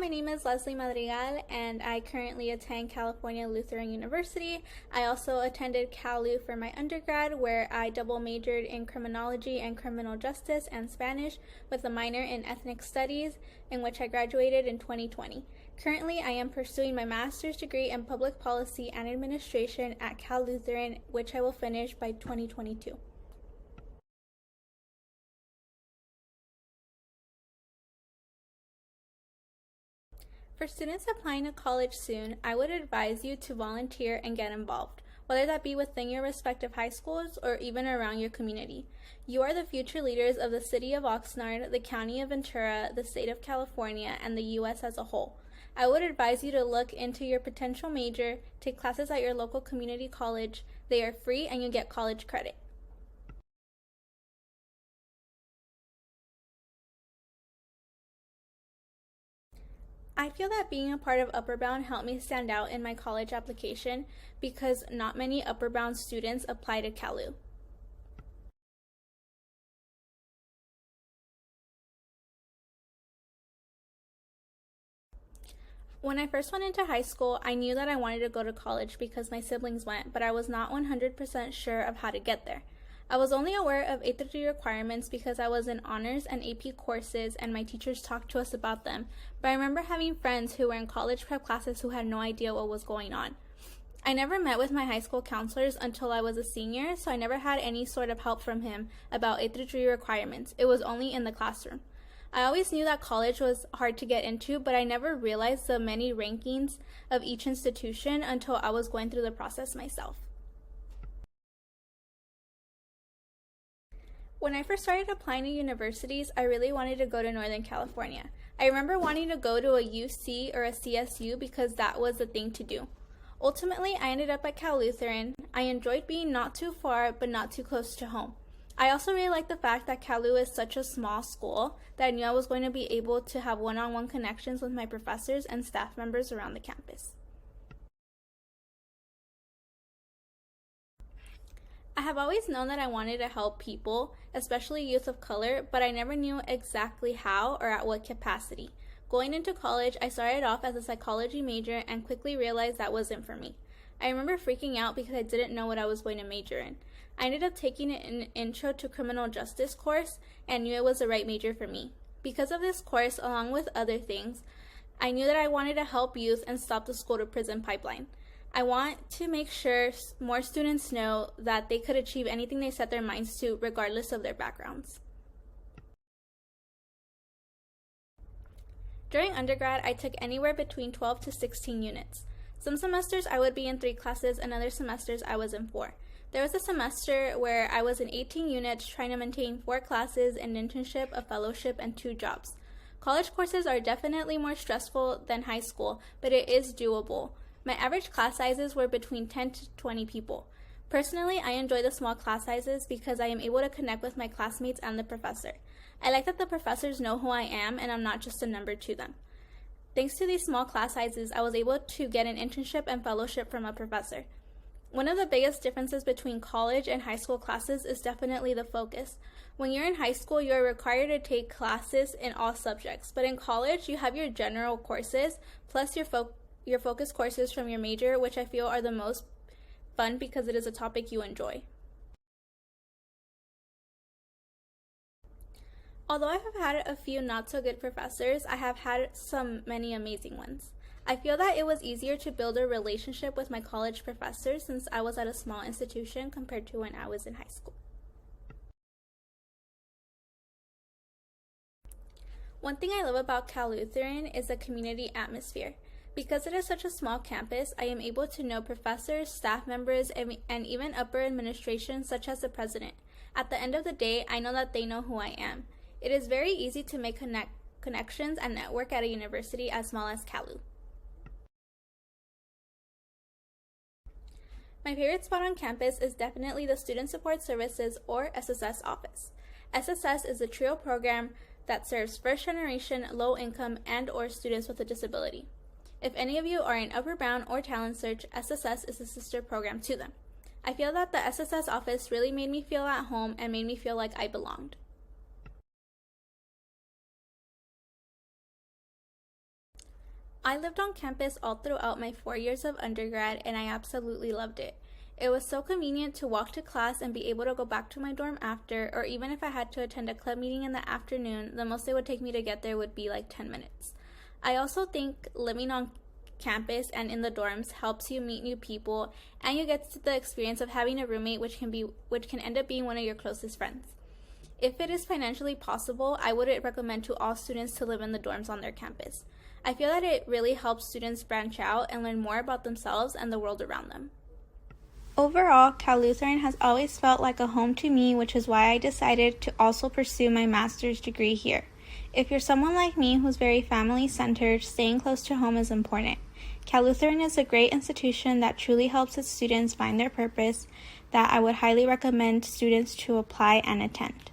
my name is Leslie Madrigal, and I currently attend California Lutheran University. I also attended Cal Lu for my undergrad, where I double majored in criminology and criminal justice and Spanish with a minor in ethnic studies, in which I graduated in 2020. Currently, I am pursuing my master's degree in public policy and administration at Cal Lutheran, which I will finish by 2022. For students applying to college soon, I would advise you to volunteer and get involved, whether that be within your respective high schools or even around your community. You are the future leaders of the city of Oxnard, the county of Ventura, the state of California, and the U.S. as a whole. I would advise you to look into your potential major, take classes at your local community college. They are free and you get college credit. I feel that being a part of Upper Bound helped me stand out in my college application because not many Upper Bound students apply to Cal Lu. When I first went into high school, I knew that I wanted to go to college because my siblings went, but I was not 100% sure of how to get there. I was only aware of 8th requirements because I was in honors and AP courses and my teachers talked to us about them, but I remember having friends who were in college prep classes who had no idea what was going on. I never met with my high school counselors until I was a senior, so I never had any sort of help from him about 8th requirements. It was only in the classroom. I always knew that college was hard to get into, but I never realized the many rankings of each institution until I was going through the process myself. When I first started applying to universities, I really wanted to go to Northern California. I remember wanting to go to a UC or a CSU because that was the thing to do. Ultimately, I ended up at Cal Lutheran. I enjoyed being not too far, but not too close to home. I also really like the fact that Cal Lu is such a small school that I knew I was going to be able to have one-on-one connections with my professors and staff members around the campus. I have always known that I wanted to help people, especially youth of color, but I never knew exactly how or at what capacity. Going into college, I started off as a psychology major and quickly realized that wasn't for me. I remember freaking out because I didn't know what I was going to major in. I ended up taking an intro to criminal justice course and knew it was the right major for me. Because of this course, along with other things, I knew that I wanted to help youth and stop the school to prison pipeline. I want to make sure more students know that they could achieve anything they set their minds to, regardless of their backgrounds. During undergrad, I took anywhere between 12 to 16 units. Some semesters I would be in 3 classes, and other semesters I was in 4. There was a semester where I was in 18 units trying to maintain 4 classes, an internship, a fellowship, and 2 jobs. College courses are definitely more stressful than high school, but it is doable. My average class sizes were between 10 to 20 people. Personally, I enjoy the small class sizes because I am able to connect with my classmates and the professor. I like that the professors know who I am and I'm not just a number to them. Thanks to these small class sizes, I was able to get an internship and fellowship from a professor. One of the biggest differences between college and high school classes is definitely the focus. When you're in high school, you are required to take classes in all subjects, but in college, you have your general courses plus your focus courses from your major, which I feel are the most fun because it is a topic you enjoy. Although I have had a few not so good professors, I have had many amazing ones. I feel that it was easier to build a relationship with my college professors since I was at a small institution compared to when I was in high school. One thing I love about Cal Lutheran is the community atmosphere. Because it is such a small campus, I am able to know professors, staff members, and even upper administration such as the president. At the end of the day, I know that they know who I am. It is very easy to make connections and network at a university as small as Cal Lu. My favorite spot on campus is definitely the Student Support Services or SSS office. SSS is a TRIO program that serves first-generation, low-income, and/or students with a disability. If any of you are in Upper Bound or Talent Search, SSS is a sister program to them. I feel that the SSS office really made me feel at home and made me feel like I belonged. I lived on campus all throughout my 4 years of undergrad, and I absolutely loved it. It was so convenient to walk to class and be able to go back to my dorm after, or even if I had to attend a club meeting in the afternoon, the most it would take me to get there would be like 10 minutes. I also think living on campus and in the dorms helps you meet new people, and you get the experience of having a roommate which can end up being one of your closest friends. If it is financially possible, I would recommend to all students to live in the dorms on their campus. I feel that it really helps students branch out and learn more about themselves and the world around them. Overall, Cal Lutheran has always felt like a home to me, which is why I decided to also pursue my master's degree here. If you're someone like me who's very family-centered, staying close to home is important. Cal Lutheran is a great institution that truly helps its students find their purpose that I would highly recommend students to apply and attend.